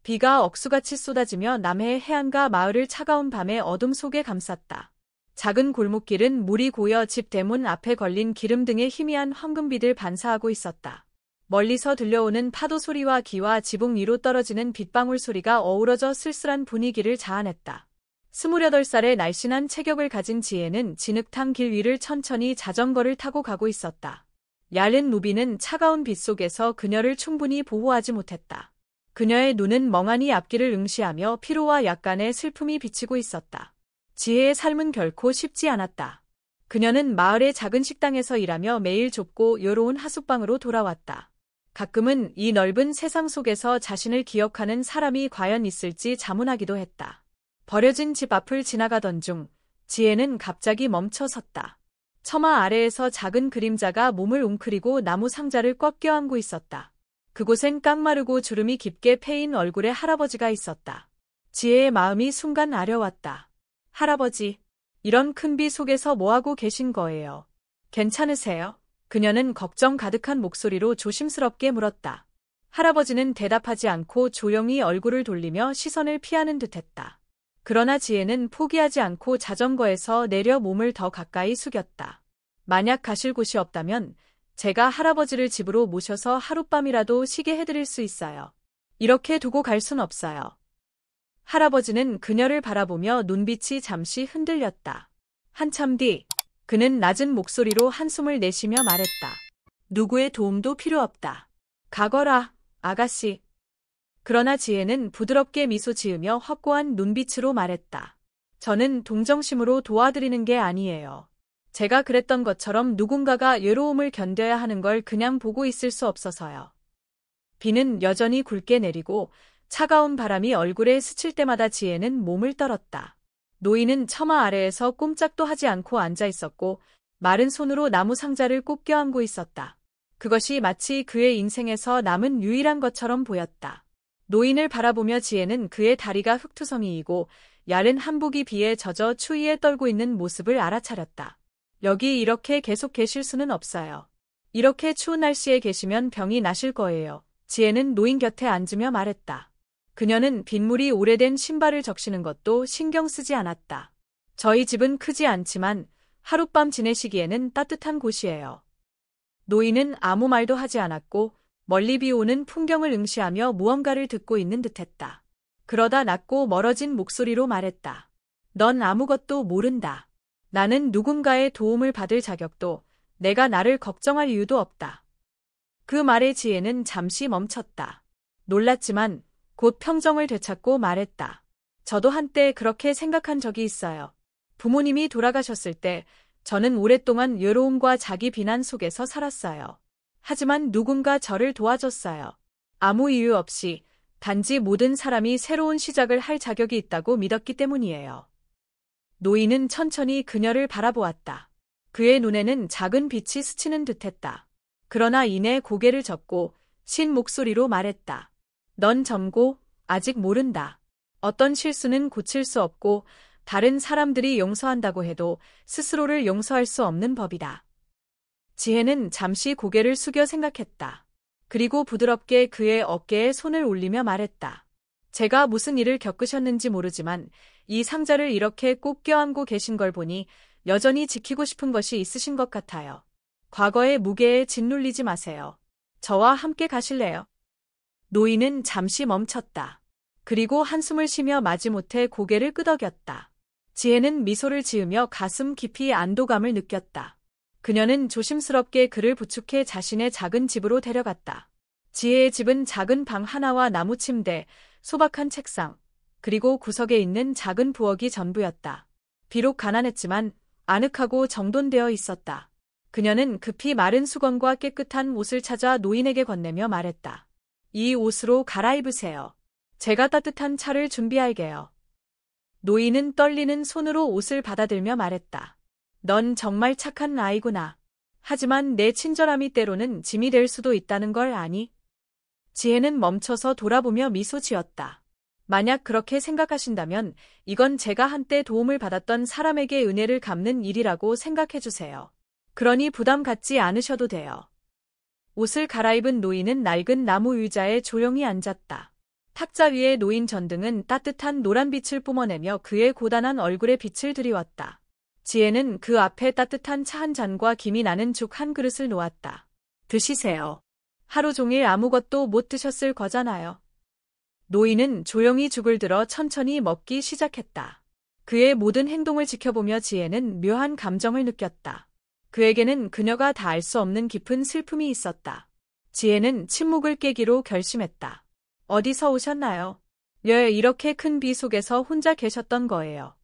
비가 억수같이 쏟아지며 남해의 해안과 마을을 차가운 밤의 어둠 속에 감쌌다. 작은 골목길은 물이 고여 집 대문 앞에 걸린 기름 등의 희미한 황금빛을 반사하고 있었다. 멀리서 들려오는 파도 소리와 기와 지붕 위로 떨어지는 빗방울 소리가 어우러져 쓸쓸한 분위기를 자아냈다. 28살의 날씬한 체격을 가진 지혜는 진흙탕 길 위를 천천히 자전거를 타고 가고 있었다. 얇은 루비는 차가운 빛 속에서 그녀를 충분히 보호하지 못했다. 그녀의 눈은 멍하니 앞길을 응시하며 피로와 약간의 슬픔이 비치고 있었다. 지혜의 삶은 결코 쉽지 않았다. 그녀는 마을의 작은 식당에서 일하며 매일 좁고 요로운 하숙방으로 돌아왔다. 가끔은 이 넓은 세상 속에서 자신을 기억하는 사람이 과연 있을지 자문하기도 했다. 버려진 집 앞을 지나가던 중 지혜는 갑자기 멈춰 섰다. 처마 아래에서 작은 그림자가 몸을 웅크리고 나무 상자를 꽉 껴안고 있었다. 그곳엔 깡마르고 주름이 깊게 패인 얼굴의 할아버지가 있었다. 지혜의 마음이 순간 아려왔다. 할아버지, 이런 큰 비 속에서 뭐하고 계신 거예요? 괜찮으세요? 그녀는 걱정 가득한 목소리로 조심스럽게 물었다. 할아버지는 대답하지 않고 조용히 얼굴을 돌리며 시선을 피하는 듯했다. 그러나 지혜는 포기하지 않고 자전거에서 내려 몸을 더 가까이 숙였다. 만약 가실 곳이 없다면 제가 할아버지를 집으로 모셔서 하룻밤이라도 쉬게 해드릴 수 있어요. 이렇게 두고 갈 순 없어요. 할아버지는 그녀를 바라보며 눈빛이 잠시 흔들렸다. 한참 뒤 그는 낮은 목소리로 한숨을 내쉬며 말했다. 누구의 도움도 필요 없다. 가거라, 아가씨. 그러나 지혜는 부드럽게 미소 지으며 확고한 눈빛으로 말했다. 저는 동정심으로 도와드리는 게 아니에요. 제가 그랬던 것처럼 누군가가 외로움을 견뎌야 하는 걸 그냥 보고 있을 수 없어서요. 비는 여전히 굵게 내리고 차가운 바람이 얼굴에 스칠 때마다 지혜는 몸을 떨었다. 노인은 처마 아래에서 꼼짝도 하지 않고 앉아 있었고 마른 손으로 나무 상자를 꼭 껴안고 있었다. 그것이 마치 그의 인생에서 남은 유일한 것처럼 보였다. 노인을 바라보며 지혜는 그의 다리가 흙투성이이고 얇은 한복이 비에 젖어 추위에 떨고 있는 모습을 알아차렸다. 여기 이렇게 계속 계실 수는 없어요. 이렇게 추운 날씨에 계시면 병이 나실 거예요. 지혜는 노인 곁에 앉으며 말했다. 그녀는 빗물이 오래된 신발을 적시는 것도 신경 쓰지 않았다. 저희 집은 크지 않지만 하룻밤 지내시기에는 따뜻한 곳이에요. 노인은 아무 말도 하지 않았고 멀리 비오는 풍경을 응시하며 무언가를 듣고 있는 듯했다. 그러다 낮고 멀어진 목소리로 말했다. 넌 아무것도 모른다. 나는 누군가의 도움을 받을 자격도 내가 나를 걱정할 이유도 없다. 그 말에 지혜는 잠시 멈췄다. 놀랐지만 곧 평정을 되찾고 말했다. 저도 한때 그렇게 생각한 적이 있어요. 부모님이 돌아가셨을 때 저는 오랫동안 외로움과 자기 비난 속에서 살았어요. 하지만 누군가 저를 도와줬어요. 아무 이유 없이 단지 모든 사람이 새로운 시작을 할 자격이 있다고 믿었기 때문이에요. 노인은 천천히 그녀를 바라보았다. 그의 눈에는 작은 빛이 스치는 듯했다. 그러나 이내 고개를 젓고 신 목소리로 말했다. 넌 젊고 아직 모른다. 어떤 실수는 고칠 수 없고 다른 사람들이 용서한다고 해도 스스로를 용서할 수 없는 법이다. 지혜는 잠시 고개를 숙여 생각했다. 그리고 부드럽게 그의 어깨에 손을 올리며 말했다. 제가 무슨 일을 겪으셨는지 모르지만 이 상자를 이렇게 꼭 껴안고 계신 걸 보니 여전히 지키고 싶은 것이 있으신 것 같아요. 과거의 무게에 짓눌리지 마세요. 저와 함께 가실래요? 노인은 잠시 멈췄다. 그리고 한숨을 쉬며 마지못해 고개를 끄덕였다. 지혜는 미소를 지으며 가슴 깊이 안도감을 느꼈다. 그녀는 조심스럽게 그를 부축해 자신의 작은 집으로 데려갔다. 지혜의 집은 작은 방 하나와 나무 침대, 소박한 책상, 그리고 구석에 있는 작은 부엌이 전부였다. 비록 가난했지만 아늑하고 정돈되어 있었다. 그녀는 급히 마른 수건과 깨끗한 옷을 찾아 노인에게 건네며 말했다. 이 옷으로 갈아입으세요. 제가 따뜻한 차를 준비할게요. 노인은 떨리는 손으로 옷을 받아들며 말했다. 넌 정말 착한 아이구나. 하지만 내 친절함이 때로는 짐이 될 수도 있다는 걸 아니? 지혜는 멈춰서 돌아보며 미소 지었다. 만약 그렇게 생각하신다면 이건 제가 한때 도움을 받았던 사람에게 은혜를 갚는 일이라고 생각해 주세요. 그러니 부담 갖지 않으셔도 돼요. 옷을 갈아입은 노인은 낡은 나무 의자에 조용히 앉았다. 탁자 위에 놓인 전등은 따뜻한 노란빛을 뿜어내며 그의 고단한 얼굴에 빛을 들이웠다. 지혜는 그 앞에 따뜻한 차 한 잔과 김이 나는 죽 한 그릇을 놓았다. 드시세요. 하루 종일 아무것도 못 드셨을 거잖아요. 노인은 조용히 죽을 들어 천천히 먹기 시작했다. 그의 모든 행동을 지켜보며 지혜는 묘한 감정을 느꼈다. 그에게는 그녀가 다 알 수 없는 깊은 슬픔이 있었다. 지혜는 침묵을 깨기로 결심했다. 어디서 오셨나요? 이렇게 큰 비 속에서 혼자 계셨던 거예요.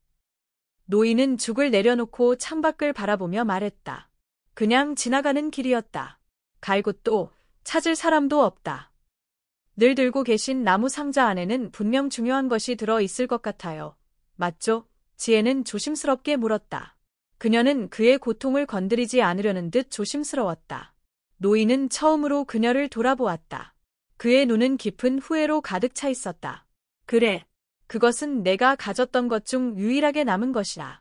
노인은 죽을 내려놓고 창밖을 바라보며 말했다. 그냥 지나가는 길이었다. 갈 곳도 찾을 사람도 없다. 늘 들고 계신 나무 상자 안에는 분명 중요한 것이 들어 있을 것 같아요. 맞죠? 지혜는 조심스럽게 물었다. 그녀는 그의 고통을 건드리지 않으려는 듯 조심스러웠다. 노인은 처음으로 그녀를 돌아보았다. 그의 눈은 깊은 후회로 가득 차 있었다. 그래. 그것은 내가 가졌던 것 중 유일하게 남은 것이라.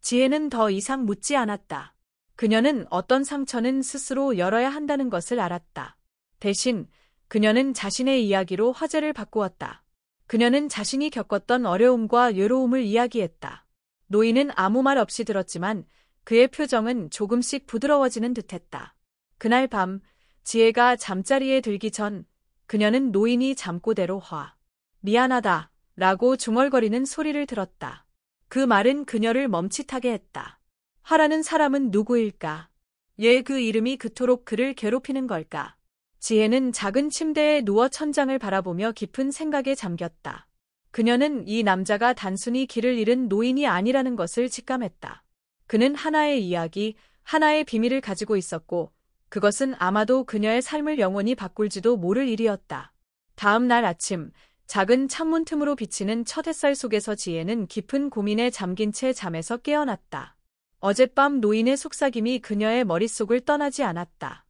지혜는 더 이상 묻지 않았다. 그녀는 어떤 상처는 스스로 열어야 한다는 것을 알았다. 대신 그녀는 자신의 이야기로 화제를 바꾸었다. 그녀는 자신이 겪었던 어려움과 외로움을 이야기했다. 노인은 아무 말 없이 들었지만 그의 표정은 조금씩 부드러워지는 듯했다. 그날 밤 지혜가 잠자리에 들기 전 그녀는 노인이 잠꼬대로 미안하다 라고 중얼거리는 소리를 들었다. 그 말은 그녀를 멈칫하게 했다. 화라는 사람은 누구일까? 왜 그 이름이 그토록 그를 괴롭히는 걸까? 지혜는 작은 침대에 누워 천장을 바라보며 깊은 생각에 잠겼다. 그녀는 이 남자가 단순히 길을 잃은 노인이 아니라는 것을 직감했다. 그는 하나의 이야기, 하나의 비밀을 가지고 있었고 그것은 아마도 그녀의 삶을 영원히 바꿀지도 모를 일이었다. 다음 날 아침, 작은 창문 틈으로 비치는 첫 햇살 속에서 지혜는 깊은 고민에 잠긴 채 잠에서 깨어났다. 어젯밤 노인의 속삭임이 그녀의 머릿속을 떠나지 않았다.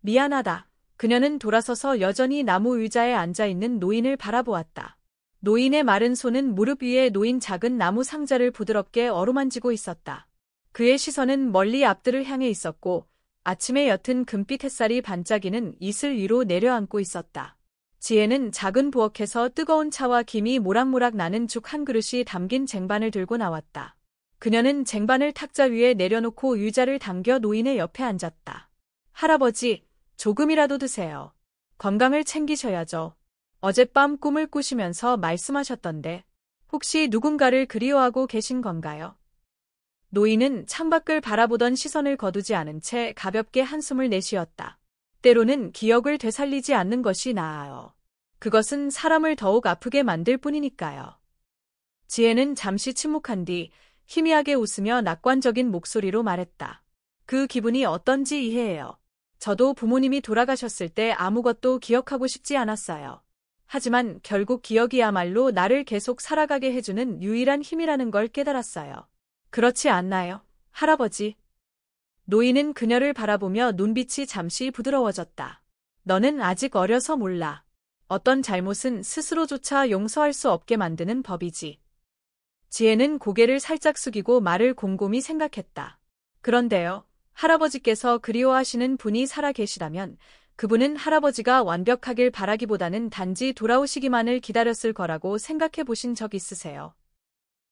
미안하다. 그녀는 돌아서서 여전히 나무 의자에 앉아있는 노인을 바라보았다. 노인의 마른 손은 무릎 위에 놓인 작은 나무 상자를 부드럽게 어루만지고 있었다. 그의 시선은 멀리 앞들을 향해 있었고 아침의 옅은 금빛 햇살이 반짝이는 이슬 위로 내려앉고 있었다. 지혜는 작은 부엌에서 뜨거운 차와 김이 모락모락 나는 죽 한 그릇이 담긴 쟁반을 들고 나왔다. 그녀는 쟁반을 탁자 위에 내려놓고 의자를 당겨 노인의 옆에 앉았다. 할아버지, 조금이라도 드세요. 건강을 챙기셔야죠. 어젯밤 꿈을 꾸시면서 말씀하셨던데 혹시 누군가를 그리워하고 계신 건가요? 노인은 창밖을 바라보던 시선을 거두지 않은 채 가볍게 한숨을 내쉬었다. 때로는 기억을 되살리지 않는 것이 나아요. 그것은 사람을 더욱 아프게 만들 뿐이니까요. 지혜는 잠시 침묵한 뒤 희미하게 웃으며 낙관적인 목소리로 말했다. 그 기분이 어떤지 이해해요. 저도 부모님이 돌아가셨을 때 아무것도 기억하고 싶지 않았어요. 하지만 결국 기억이야말로 나를 계속 살아가게 해주는 유일한 힘이라는 걸 깨달았어요. 그렇지 않나요, 할아버지? 노인은 그녀를 바라보며 눈빛이 잠시 부드러워졌다. 너는 아직 어려서 몰라. 어떤 잘못은 스스로조차 용서할 수 없게 만드는 법이지. 지혜는 고개를 살짝 숙이고 말을 곰곰이 생각했다. 그런데요, 할아버지께서 그리워하시는 분이 살아계시다면 그분은 할아버지가 완벽하길 바라기보다는 단지 돌아오시기만을 기다렸을 거라고 생각해 보신 적 있으세요?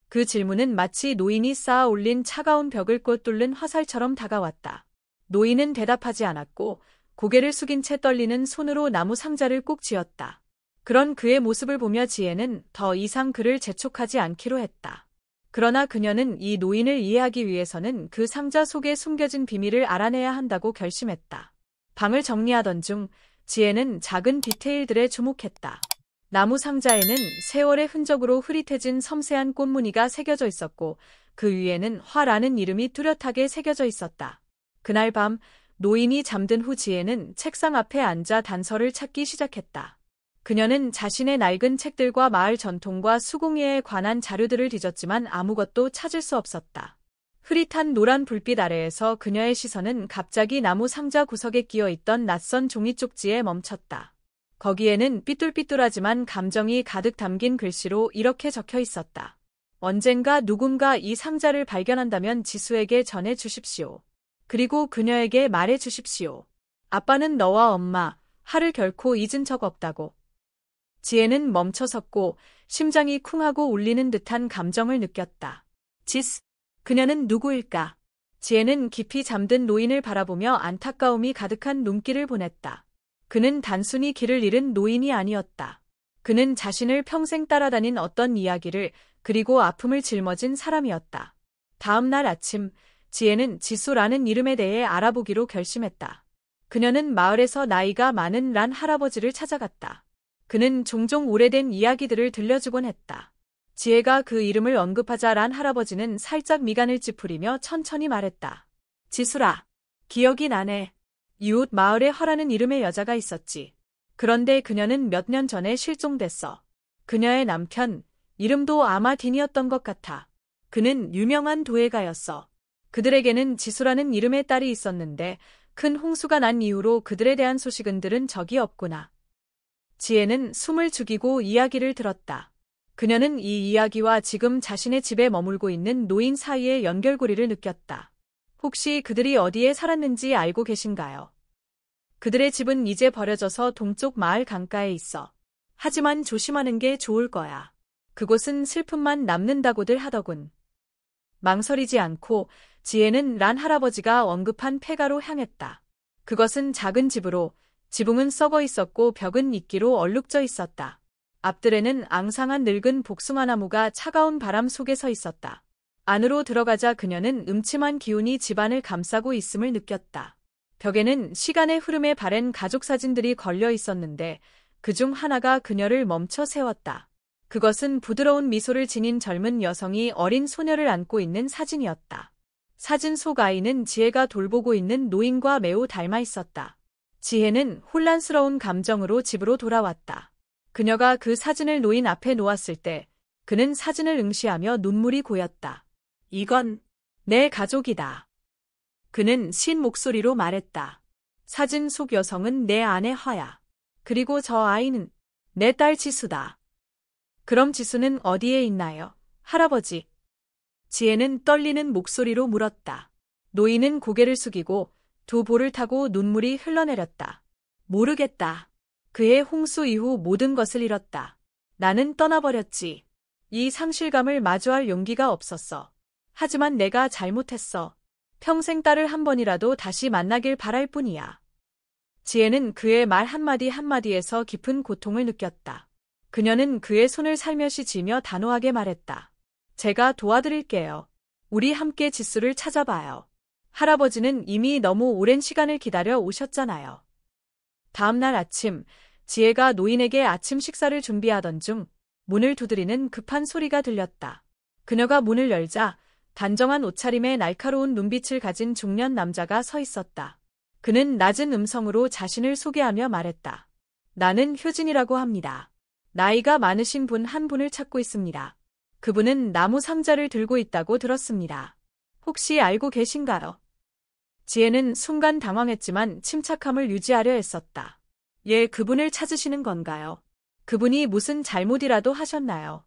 그 질문은 마치 노인이 쌓아 올린 차가운 벽을 꿰뚫는 화살처럼 다가왔다. 노인은 대답하지 않았고 고개를 숙인 채 떨리는 손으로 나무 상자를 꼭 쥐었다. 그런 그의 모습을 보며 지혜는 더 이상 그를 재촉하지 않기로 했다. 그러나 그녀는 이 노인을 이해하기 위해서는 그 상자 속에 숨겨진 비밀을 알아내야 한다고 결심했다. 방을 정리하던 중 지혜는 작은 디테일들에 주목했다. 나무 상자에는 세월의 흔적으로 흐릿해진 섬세한 꽃무늬가 새겨져 있었고 그 위에는 화라는 이름이 뚜렷하게 새겨져 있었다. 그날 밤 노인이 잠든 후 지혜는 책상 앞에 앉아 단서를 찾기 시작했다. 그녀는 자신의 낡은 책들과 마을 전통과 수공예에 관한 자료들을 뒤졌지만 아무것도 찾을 수 없었다. 흐릿한 노란 불빛 아래에서 그녀의 시선은 갑자기 나무 상자 구석에 끼어 있던 낯선 종이 쪽지에 멈췄다. 거기에는 삐뚤삐뚤하지만 감정이 가득 담긴 글씨로 이렇게 적혀 있었다. 언젠가 누군가 이 상자를 발견한다면 지수에게 전해 주십시오. 그리고 그녀에게 말해 주십시오. 아빠는 너와 엄마, 하를 결코 잊은 적 없다고. 지혜는 멈춰섰고 심장이 쿵하고 울리는 듯한 감정을 느꼈다. 지스, 그녀는 누구일까? 지혜는 깊이 잠든 노인을 바라보며 안타까움이 가득한 눈길을 보냈다. 그는 단순히 길을 잃은 노인이 아니었다. 그는 자신을 평생 따라다닌 어떤 이야기를 그리고 아픔을 짊어진 사람이었다. 다음 날 아침, 지혜는 지수라는 이름에 대해 알아보기로 결심했다. 그녀는 마을에서 나이가 많은 란 할아버지를 찾아갔다. 그는 종종 오래된 이야기들을 들려주곤 했다. 지혜가 그 이름을 언급하자 란 할아버지는 살짝 미간을 찌푸리며 천천히 말했다. 지수라, 기억이 나네. 이웃 마을에 허라는 이름의 여자가 있었지. 그런데 그녀는 몇 년 전에 실종됐어. 그녀의 남편, 이름도 아마 딘이었던 것 같아. 그는 유명한 도예가였어. 그들에게는 지수라는 이름의 딸이 있었는데 큰 홍수가 난 이후로 그들에 대한 소식은 들은 적이 없구나. 지혜는 숨을 죽이고 이야기를 들었다. 그녀는 이 이야기와 지금 자신의 집에 머물고 있는 노인 사이의 연결고리를 느꼈다. 혹시 그들이 어디에 살았는지 알고 계신가요? 그들의 집은 이제 버려져서 동쪽 마을 강가에 있어. 하지만 조심하는 게 좋을 거야. 그곳은 슬픔만 남는다고들 하더군. 망설이지 않고 지혜는 란 할아버지가 언급한 폐가로 향했다. 그것은 작은 집으로 지붕은 썩어 있었고 벽은 이끼로 얼룩져 있었다. 앞뜰에는 앙상한 늙은 복숭아나무가 차가운 바람 속에 서 있었다. 안으로 들어가자 그녀는 음침한 기운이 집안을 감싸고 있음을 느꼈다. 벽에는 시간의 흐름에 바랜 가족 사진들이 걸려 있었는데 그중 하나가 그녀를 멈춰 세웠다. 그것은 부드러운 미소를 지닌 젊은 여성이 어린 소녀를 안고 있는 사진이었다. 사진 속 아이는 지혜가 돌보고 있는 노인과 매우 닮아 있었다. 지혜는 혼란스러운 감정으로 집으로 돌아왔다. 그녀가 그 사진을 노인 앞에 놓았을 때 그는 사진을 응시하며 눈물이 고였다. 이건 내 가족이다. 그는 신 목소리로 말했다. 사진 속 여성은 내 아내 허야. 그리고 저 아이는 내 딸 지수다. 그럼 지수는 어디에 있나요, 할아버지? 지혜는 떨리는 목소리로 물었다. 노인은 고개를 숙이고 두 볼을 타고 눈물이 흘러내렸다. 모르겠다. 그의 홍수 이후 모든 것을 잃었다. 나는 떠나버렸지. 이 상실감을 마주할 용기가 없었어. 하지만 내가 잘못했어. 평생 딸을 한 번이라도 다시 만나길 바랄 뿐이야. 지혜는 그의 말 한마디 한마디에서 깊은 고통을 느꼈다. 그녀는 그의 손을 살며시 쥐며 단호하게 말했다. 제가 도와드릴게요. 우리 함께 지수를 찾아봐요. 할아버지는 이미 너무 오랜 시간을 기다려 오셨잖아요. 다음 날 아침, 지혜가 노인에게 아침 식사를 준비하던 중 문을 두드리는 급한 소리가 들렸다. 그녀가 문을 열자 단정한 옷차림에 날카로운 눈빛을 가진 중년 남자가 서 있었다. 그는 낮은 음성으로 자신을 소개하며 말했다. 나는 효진이라고 합니다. 나이가 많으신 분 한 분을 찾고 있습니다. 그분은 나무 상자를 들고 있다고 들었습니다. 혹시 알고 계신가요? 지혜는 순간 당황했지만 침착함을 유지하려 했었다. 예, 그분을 찾으시는 건가요? 그분이 무슨 잘못이라도 하셨나요?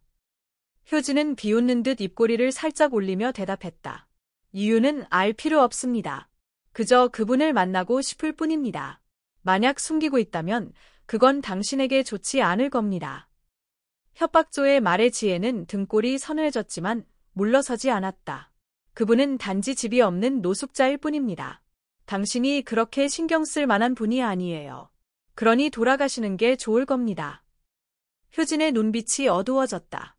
효진은 비웃는 듯 입꼬리를 살짝 올리며 대답했다. 이유는 알 필요 없습니다. 그저 그분을 만나고 싶을 뿐입니다. 만약 숨기고 있다면 그건 당신에게 좋지 않을 겁니다. 협박조의 말에 지혜는 등골이 서늘해졌지만 물러서지 않았다. 그분은 단지 집이 없는 노숙자일 뿐입니다. 당신이 그렇게 신경 쓸 만한 분이 아니에요. 그러니 돌아가시는 게 좋을 겁니다. 효진의 눈빛이 어두워졌다.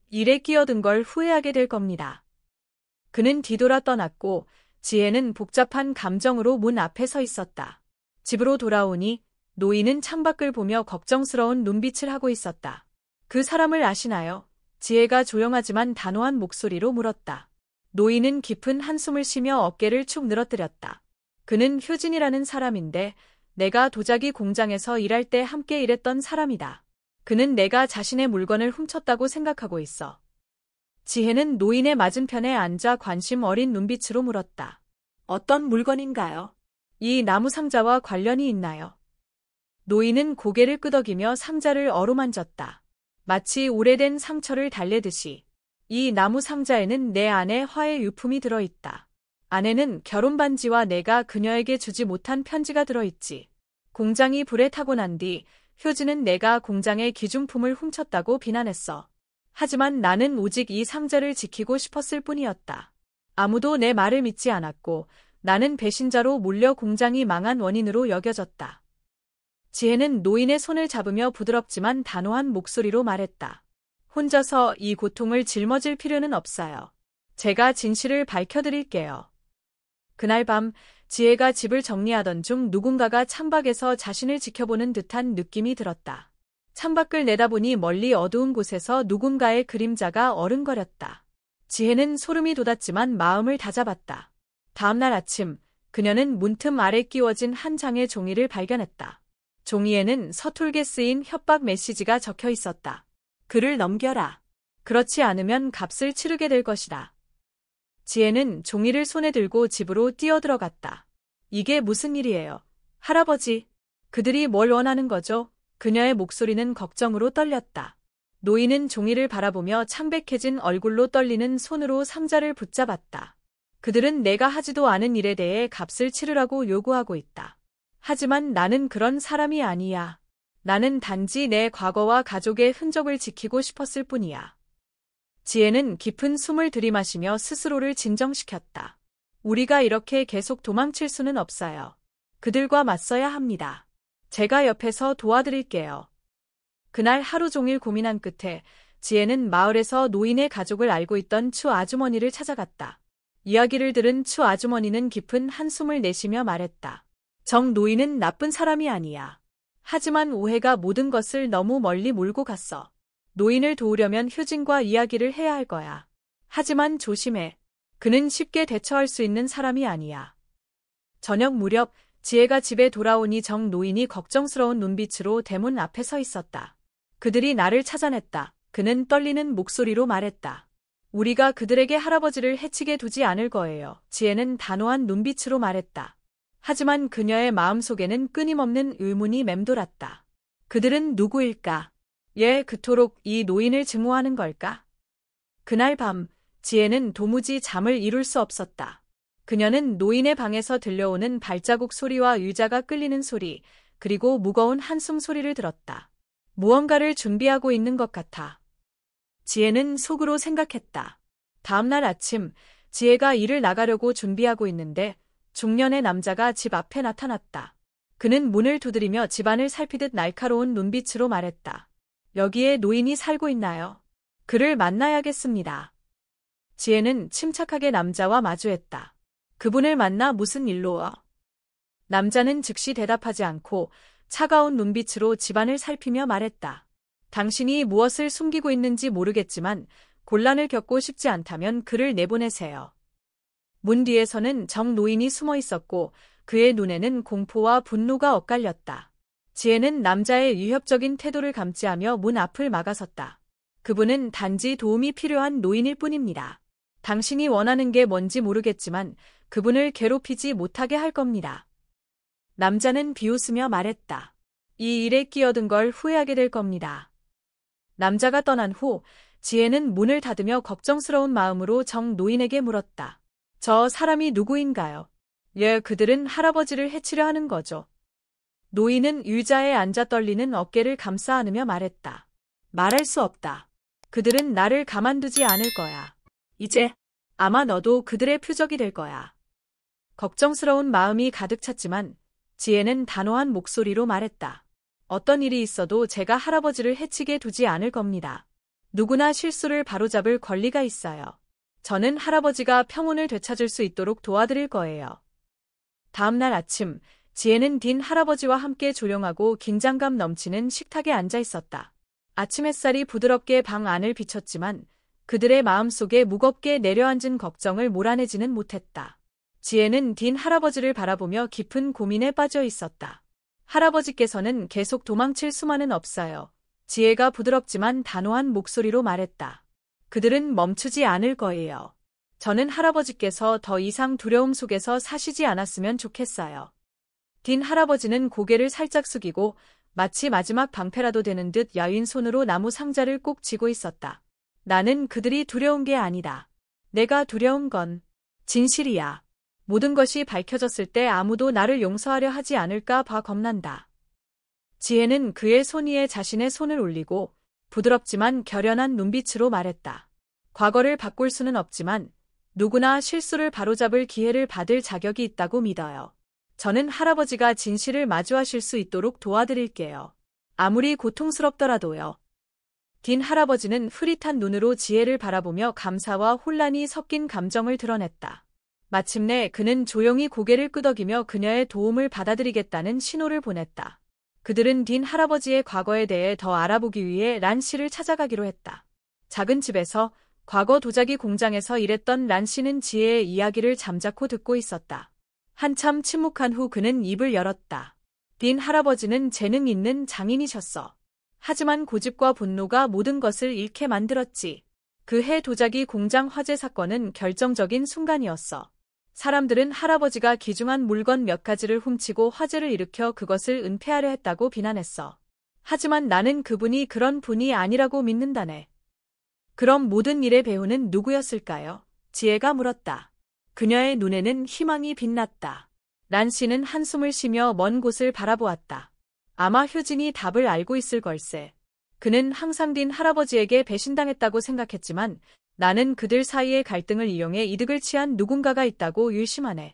일에 끼어든 걸 후회하게 될 겁니다. 그는 뒤돌아 떠났고 지혜는 복잡한 감정으로 문 앞에 서 있었다. 집으로 돌아오니 노인은 창밖을 보며 걱정스러운 눈빛을 하고 있었다. 그 사람을 아시나요? 지혜가 조용하지만 단호한 목소리로 물었다. 노인은 깊은 한숨을 쉬며 어깨를 축 늘어뜨렸다. 그는 효진이라는 사람인데 내가 도자기 공장에서 일할 때 함께 일했던 사람이다. 그는 내가 자신의 물건을 훔쳤다고 생각하고 있어. 지혜는 노인의 맞은편에 앉아 관심 어린 눈빛으로 물었다. 어떤 물건인가요? 이 나무 상자와 관련이 있나요? 노인은 고개를 끄덕이며 상자를 어루만졌다. 마치 오래된 상처를 달래듯이. 이 나무 상자에는 내 아내 화의 유품이 들어있다. 안에는 결혼 반지와 내가 그녀에게 주지 못한 편지가 들어있지. 공장이 불에 타고 난 뒤 효진은 내가 공장의 기중품을 훔쳤다고 비난했어. 하지만 나는 오직 이 상자를 지키고 싶었을 뿐이었다. 아무도 내 말을 믿지 않았고 나는 배신자로 몰려 공장이 망한 원인으로 여겨졌다. 지혜는 노인의 손을 잡으며 부드럽지만 단호한 목소리로 말했다. 혼자서 이 고통을 짊어질 필요는 없어요. 제가 진실을 밝혀드릴게요. 그날 밤 지혜가 집을 정리하던 중 누군가가 창밖에서 자신을 지켜보는 듯한 느낌이 들었다. 창밖을 내다보니 멀리 어두운 곳에서 누군가의 그림자가 어른거렸다. 지혜는 소름이 돋았지만 마음을 다잡았다. 다음날 아침 그녀는 문틈 아래 끼워진 한 장의 종이를 발견했다. 종이에는 서툴게 쓰인 협박 메시지가 적혀 있었다. 글을 넘겨라. 그렇지 않으면 값을 치르게 될 것이다. 지혜는 종이를 손에 들고 집으로 뛰어들어갔다. 이게 무슨 일이에요? 할아버지, 그들이 뭘 원하는 거죠? 그녀의 목소리는 걱정으로 떨렸다. 노인은 종이를 바라보며 창백해진 얼굴로 떨리는 손으로 상자를 붙잡았다. 그들은 내가 하지도 않은 일에 대해 값을 치르라고 요구하고 있다. 하지만 나는 그런 사람이 아니야. 나는 단지 내 과거와 가족의 흔적을 지키고 싶었을 뿐이야. 지혜는 깊은 숨을 들이마시며 스스로를 진정시켰다. 우리가 이렇게 계속 도망칠 수는 없어요. 그들과 맞서야 합니다. 제가 옆에서 도와드릴게요. 그날 하루 종일 고민한 끝에 지혜는 마을에서 노인의 가족을 알고 있던 추 아주머니를 찾아갔다. 이야기를 들은 추 아주머니는 깊은 한숨을 내쉬며 말했다. 정 노인은 나쁜 사람이 아니야. 하지만 오해가 모든 것을 너무 멀리 몰고 갔어. 노인을 도우려면 효진과 이야기를 해야 할 거야. 하지만 조심해. 그는 쉽게 대처할 수 있는 사람이 아니야. 저녁 무렵 지혜가 집에 돌아오니 정 노인이 걱정스러운 눈빛으로 대문 앞에 서 있었다. 그들이 나를 찾아냈다. 그는 떨리는 목소리로 말했다. 우리가 그들에게 할아버지를 해치게 두지 않을 거예요. 지혜는 단호한 눈빛으로 말했다. 하지만 그녀의 마음속에는 끊임없는 의문이 맴돌았다. 그들은 누구일까? 예, 그토록 이 노인을 증오하는 걸까? 그날 밤, 지혜는 도무지 잠을 이룰 수 없었다. 그녀는 노인의 방에서 들려오는 발자국 소리와 의자가 끌리는 소리, 그리고 무거운 한숨 소리를 들었다. 무언가를 준비하고 있는 것 같아. 지혜는 속으로 생각했다. 다음날 아침, 지혜가 일을 나가려고 준비하고 있는데 중년의 남자가 집 앞에 나타났다. 그는 문을 두드리며 집안을 살피듯 날카로운 눈빛으로 말했다. 여기에 노인이 살고 있나요? 그를 만나야겠습니다. 지혜는 침착하게 남자와 마주했다. 그분을 만나 무슨 일로? 남자는 즉시 대답하지 않고 차가운 눈빛으로 집안을 살피며 말했다. 당신이 무엇을 숨기고 있는지 모르겠지만 곤란을 겪고 싶지 않다면 그를 내보내세요. 문 뒤에서는 정 노인이 숨어 있었고 그의 눈에는 공포와 분노가 엇갈렸다. 지혜는 남자의 위협적인 태도를 감지하며 문 앞을 막아섰다. 그분은 단지 도움이 필요한 노인일 뿐입니다. 당신이 원하는 게 뭔지 모르겠지만 그분을 괴롭히지 못하게 할 겁니다. 남자는 비웃으며 말했다. 이 일에 끼어든 걸 후회하게 될 겁니다. 남자가 떠난 후 지혜는 문을 닫으며 걱정스러운 마음으로 정 노인에게 물었다. 저 사람이 누구인가요? 예, 그들은 할아버지를 해치려 하는 거죠. 노인은 의자에 앉아 떨리는 어깨를 감싸 안으며 말했다. 말할 수 없다. 그들은 나를 가만두지 않을 거야. 이제 아마 너도 그들의 표적이 될 거야. 걱정스러운 마음이 가득 찼지만 지혜는 단호한 목소리로 말했다. 어떤 일이 있어도 제가 할아버지를 해치게 두지 않을 겁니다. 누구나 실수를 바로잡을 권리가 있어요. 저는 할아버지가 평온을 되찾을 수 있도록 도와드릴 거예요. 다음 날 아침, 지혜는 딘 할아버지와 함께 조용하고 긴장감 넘치는 식탁에 앉아 있었다. 아침 햇살이 부드럽게 방 안을 비췄지만 그들의 마음속에 무겁게 내려앉은 걱정을 몰아내지는 못했다. 지혜는 딘 할아버지를 바라보며 깊은 고민에 빠져 있었다. 할아버지께서는 계속 도망칠 수만은 없어요. 지혜가 부드럽지만 단호한 목소리로 말했다. 그들은 멈추지 않을 거예요. 저는 할아버지께서 더 이상 두려움 속에서 사시지 않았으면 좋겠어요. 딘 할아버지는 고개를 살짝 숙이고 마치 마지막 방패라도 되는 듯 야윈 손으로 나무 상자를 꼭 쥐고 있었다. 나는 그들이 두려운 게 아니다. 내가 두려운 건 진실이야. 모든 것이 밝혀졌을 때 아무도 나를 용서하려 하지 않을까 봐 겁난다. 지혜는 그의 손 위에 자신의 손을 올리고 부드럽지만 결연한 눈빛으로 말했다. 과거를 바꿀 수는 없지만 누구나 실수를 바로잡을 기회를 받을 자격이 있다고 믿어요. 저는 할아버지가 진실을 마주하실 수 있도록 도와드릴게요. 아무리 고통스럽더라도요. 딘 할아버지는 흐릿한 눈으로 지혜를 바라보며 감사와 혼란이 섞인 감정을 드러냈다. 마침내 그는 조용히 고개를 끄덕이며 그녀의 도움을 받아들이겠다는 신호를 보냈다. 그들은 딘 할아버지의 과거에 대해 더 알아보기 위해 란 씨를 찾아가기로 했다. 작은 집에서 과거 도자기 공장에서 일했던 란 씨는 지혜의 이야기를 잠자코 듣고 있었다. 한참 침묵한 후 그는 입을 열었다. 딘 할아버지는 재능 있는 장인이셨어. 하지만 고집과 분노가 모든 것을 잃게 만들었지. 그 해 도자기 공장 화재 사건은 결정적인 순간이었어. 사람들은 할아버지가 귀중한 물건 몇 가지를 훔치고 화재를 일으켜 그것을 은폐하려 했다고 비난했어. 하지만 나는 그분이 그런 분이 아니라고 믿는다네. 그럼 모든 일의 배우는 누구였을까요? 지혜가 물었다. 그녀의 눈에는 희망이 빛났다. 란 씨는 한숨을 쉬며 먼 곳을 바라보았다. 아마 효진이 답을 알고 있을 걸세. 그는 항상 딘 할아버지에게 배신당했다고 생각했지만 나는 그들 사이의 갈등을 이용해 이득을 취한 누군가가 있다고 유심하네.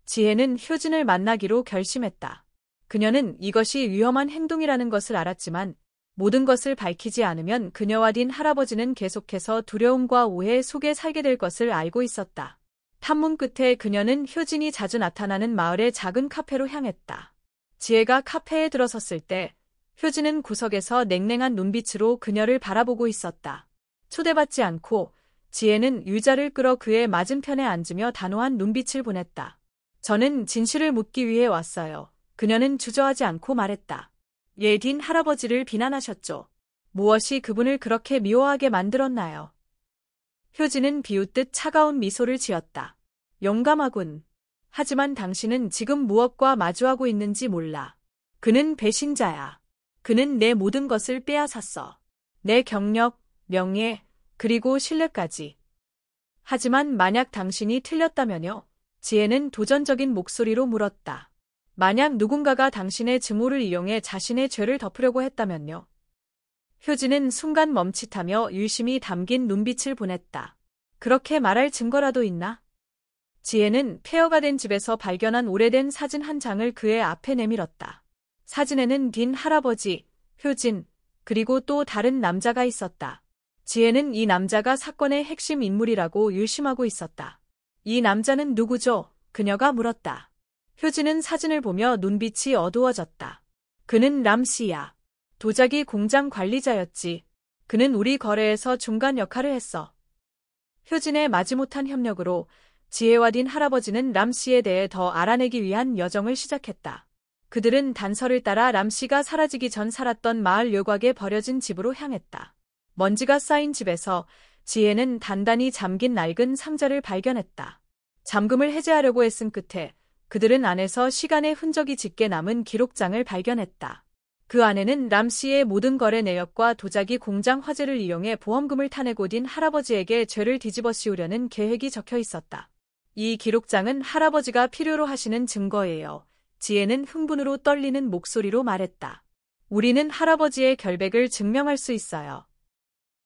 지혜는 효진을 만나기로 결심했다. 그녀는 이것이 위험한 행동이라는 것을 알았지만 모든 것을 밝히지 않으면 그녀와 딘 할아버지는 계속해서 두려움과 오해 속에 살게 될 것을 알고 있었다. 탐문 끝에 그녀는 효진이 자주 나타나는 마을의 작은 카페로 향했다. 지혜가 카페에 들어섰을 때 효진은 구석에서 냉랭한 눈빛으로 그녀를 바라보고 있었다. 초대받지 않고 지혜는 유자를 끌어 그의 맞은편에 앉으며 단호한 눈빛을 보냈다. 저는 진실을 묻기 위해 왔어요. 그녀는 주저하지 않고 말했다. 예, 딘 할아버지를 비난하셨죠. 무엇이 그분을 그렇게 미워하게 만들었나요? 효진은 비웃듯 차가운 미소를 지었다. 용감하군. 하지만 당신은 지금 무엇과 마주하고 있는지 몰라. 그는 배신자야. 그는 내 모든 것을 빼앗았어. 내 경력, 명예, 그리고 신뢰까지. 하지만 만약 당신이 틀렸다면요? 지혜는 도전적인 목소리로 물었다. 만약 누군가가 당신의 증오를 이용해 자신의 죄를 덮으려고 했다면요? 효진은 순간 멈칫하며 유심히 담긴 눈빛을 보냈다. 그렇게 말할 증거라도 있나? 지혜는 폐허가 된 집에서 발견한 오래된 사진 한 장을 그의 앞에 내밀었다. 사진에는 딘 할아버지, 효진, 그리고 또 다른 남자가 있었다. 지혜는 이 남자가 사건의 핵심 인물이라고 유심하고 있었다. 이 남자는 누구죠? 그녀가 물었다. 효진은 사진을 보며 눈빛이 어두워졌다. 그는 람 씨야. 도자기 공장 관리자였지. 그는 우리 거래에서 중간 역할을 했어. 효진의 마지못한 협력으로 지혜와 딘 할아버지는 람 씨에 대해 더 알아내기 위한 여정을 시작했다. 그들은 단서를 따라 람 씨가 사라지기 전 살았던 마을 외곽에 버려진 집으로 향했다. 먼지가 쌓인 집에서 지혜는 단단히 잠긴 낡은 상자를 발견했다. 잠금을 해제하려고 애쓴 끝에 그들은 안에서 시간의 흔적이 짙게 남은 기록장을 발견했다. 그 안에는 람 씨의 모든 거래 내역과 도자기 공장 화재를 이용해 보험금을 타내고 딘 할아버지에게 죄를 뒤집어 씌우려는 계획이 적혀 있었다. 이 기록장은 할아버지가 필요로 하시는 증거예요. 지혜는 흥분으로 떨리는 목소리로 말했다. 우리는 할아버지의 결백을 증명할 수 있어요.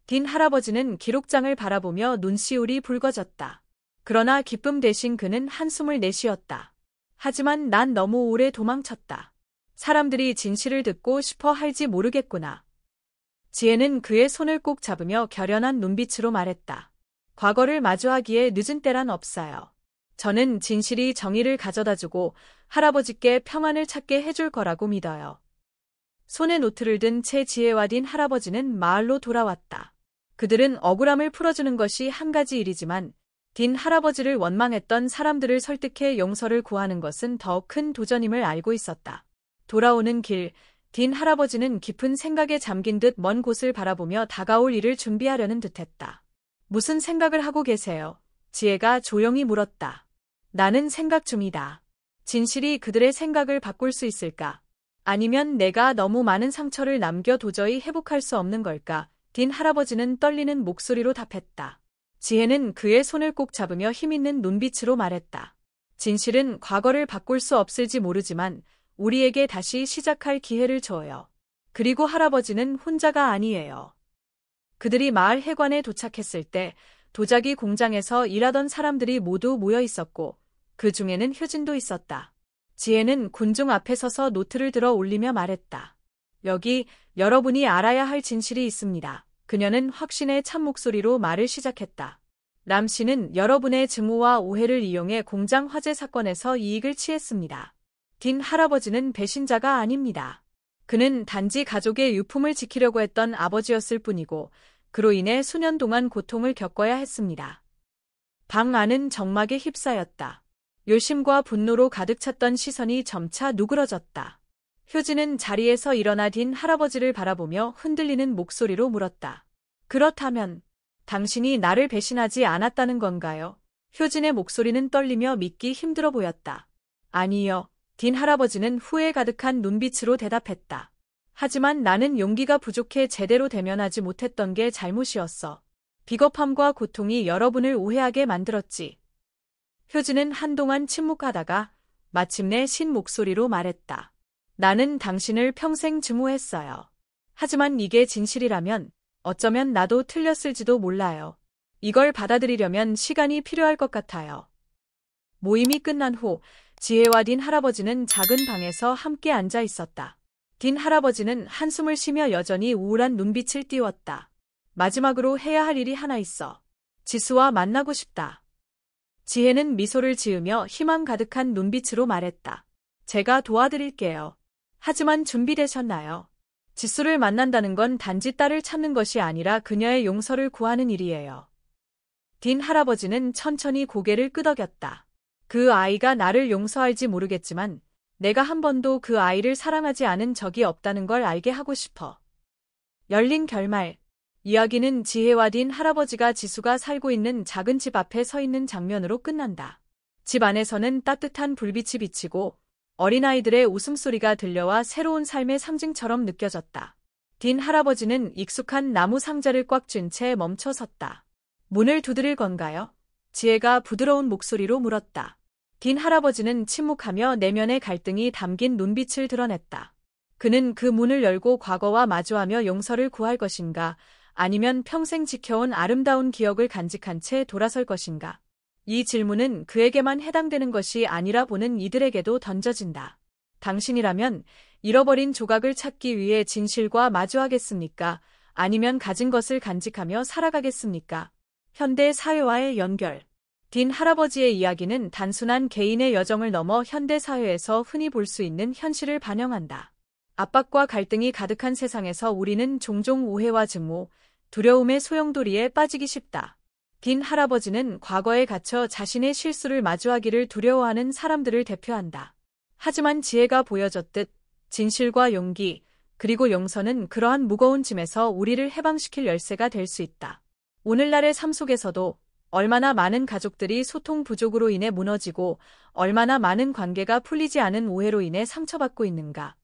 딘 할아버지는 기록장을 바라보며 눈시울이 붉어졌다. 그러나 기쁨 대신 그는 한숨을 내쉬었다. 하지만 난 너무 오래 도망쳤다. 사람들이 진실을 듣고 싶어 할지 모르겠구나. 지혜는 그의 손을 꼭 잡으며 결연한 눈빛으로 말했다. 과거를 마주하기에 늦은 때란 없어요. 저는 진실이 정의를 가져다주고 할아버지께 평안을 찾게 해줄 거라고 믿어요. 손에 노트를 든 채 지혜와 딘 할아버지는 마을로 돌아왔다. 그들은 억울함을 풀어주는 것이 한 가지 일이지만 딘 할아버지를 원망했던 사람들을 설득해 용서를 구하는 것은 더 큰 도전임을 알고 있었다. 돌아오는 길, 딘 할아버지는 깊은 생각에 잠긴 듯 먼 곳을 바라보며 다가올 일을 준비하려는 듯했다. 무슨 생각을 하고 계세요? 지혜가 조용히 물었다. 나는 생각 중이다. 진실이 그들의 생각을 바꿀 수 있을까? 아니면 내가 너무 많은 상처를 남겨 도저히 회복할 수 없는 걸까? 딘 할아버지는 떨리는 목소리로 답했다. 지혜는 그의 손을 꼭 잡으며 힘있는 눈빛으로 말했다. 진실은 과거를 바꿀 수 없을지 모르지만 우리에게 다시 시작할 기회를 줘요. 그리고 할아버지는 혼자가 아니에요. 그들이 마을 해관에 도착했을 때 도자기 공장에서 일하던 사람들이 모두 모여 있었고 그 중에는 효진도 있었다. 지혜는 군중 앞에 서서 노트를 들어 올리며 말했다. 여기 여러분이 알아야 할 진실이 있습니다. 그녀는 확신의 찬 목소리로 말을 시작했다. 람 씨는 여러분의 증오와 오해를 이용해 공장 화재 사건에서 이익을 취했습니다. 딘 할아버지는 배신자가 아닙니다. 그는 단지 가족의 유품을 지키려고 했던 아버지였을 뿐이고 그로 인해 수년 동안 고통을 겪어야 했습니다. 방 안은 정막에 휩싸였다. 열심과 분노로 가득 찼던 시선이 점차 누그러졌다. 효진은 자리에서 일어나 딘 할아버지를 바라보며 흔들리는 목소리로 물었다. 그렇다면 당신이 나를 배신하지 않았다는 건가요? 효진의 목소리는 떨리며 믿기 힘들어 보였다. 아니요. 딘 할아버지는 후회 가득한 눈빛으로 대답했다. 하지만 나는 용기가 부족해 제대로 대면하지 못했던 게 잘못이었어. 비겁함과 고통이 여러분을 오해하게 만들었지. 효진은 한동안 침묵하다가 마침내 신 목소리로 말했다. 나는 당신을 평생 증오했어요. 하지만 이게 진실이라면 어쩌면 나도 틀렸을지도 몰라요. 이걸 받아들이려면 시간이 필요할 것 같아요. 모임이 끝난 후 지혜와 딘 할아버지는 작은 방에서 함께 앉아 있었다. 딘 할아버지는 한숨을 쉬며 여전히 우울한 눈빛을 띄웠다. 마지막으로 해야 할 일이 하나 있어. 지수와 만나고 싶다. 지혜는 미소를 지으며 희망 가득한 눈빛으로 말했다. 제가 도와드릴게요. 하지만 준비되셨나요? 지수를 만난다는 건 단지 딸을 찾는 것이 아니라 그녀의 용서를 구하는 일이에요. 딘 할아버지는 천천히 고개를 끄덕였다. 그 아이가 나를 용서할지 모르겠지만 내가 한 번도 그 아이를 사랑하지 않은 적이 없다는 걸 알게 하고 싶어. 열린 결말. 이야기는 지혜와 딘 할아버지가 지수가 살고 있는 작은 집 앞에 서 있는 장면으로 끝난다. 집 안에서는 따뜻한 불빛이 비치고 어린아이들의 웃음소리가 들려와 새로운 삶의 상징처럼 느껴졌다. 딘 할아버지는 익숙한 나무 상자를 꽉 쥔 채 멈춰 섰다. 문을 두드릴 건가요? 지혜가 부드러운 목소리로 물었다. 딘 할아버지는 침묵하며 내면의 갈등이 담긴 눈빛을 드러냈다. 그는 그 문을 열고 과거와 마주하며 용서를 구할 것인가, 아니면 평생 지켜온 아름다운 기억을 간직한 채 돌아설 것인가. 이 질문은 그에게만 해당되는 것이 아니라 보는 이들에게도 던져진다. 당신이라면 잃어버린 조각을 찾기 위해 진실과 마주하겠습니까? 아니면 가진 것을 간직하며 살아가겠습니까? 현대 사회와의 연결. 딘 할아버지의 이야기는 단순한 개인의 여정을 넘어 현대 사회에서 흔히 볼 수 있는 현실을 반영한다. 압박과 갈등이 가득한 세상에서 우리는 종종 오해와 증오, 두려움의 소용돌이에 빠지기 쉽다. 딘 할아버지는 과거에 갇혀 자신의 실수를 마주하기를 두려워하는 사람들을 대표한다. 하지만 지혜가 보여줬듯 진실과 용기, 그리고 용서는 그러한 무거운 짐에서 우리를 해방시킬 열쇠가 될 수 있다. 오늘날의 삶 속에서도 얼마나 많은 가족들이 소통 부족으로 인해 무너지고 얼마나 많은 관계가 풀리지 않은 오해로 인해 상처받고 있는가.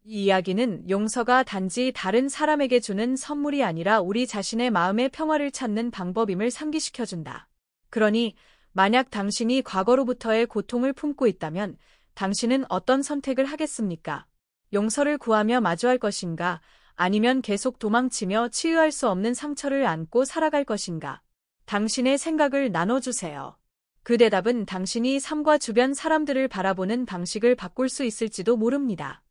이 이야기는 용서가 단지 다른 사람에게 주는 선물이 아니라 우리 자신의 마음의 평화를 찾는 방법임을 상기시켜준다. 그러니 만약 당신이 과거로부터의 고통을 품고 있다면 당신은 어떤 선택을 하겠습니까? 용서를 구하며 마주할 것인가? 아니면 계속 도망치며 치유할 수 없는 상처를 안고 살아갈 것인가? 당신의 생각을 나눠주세요. 그 대답은 당신이 삶과 주변 사람들을 바라보는 방식을 바꿀 수 있을지도 모릅니다.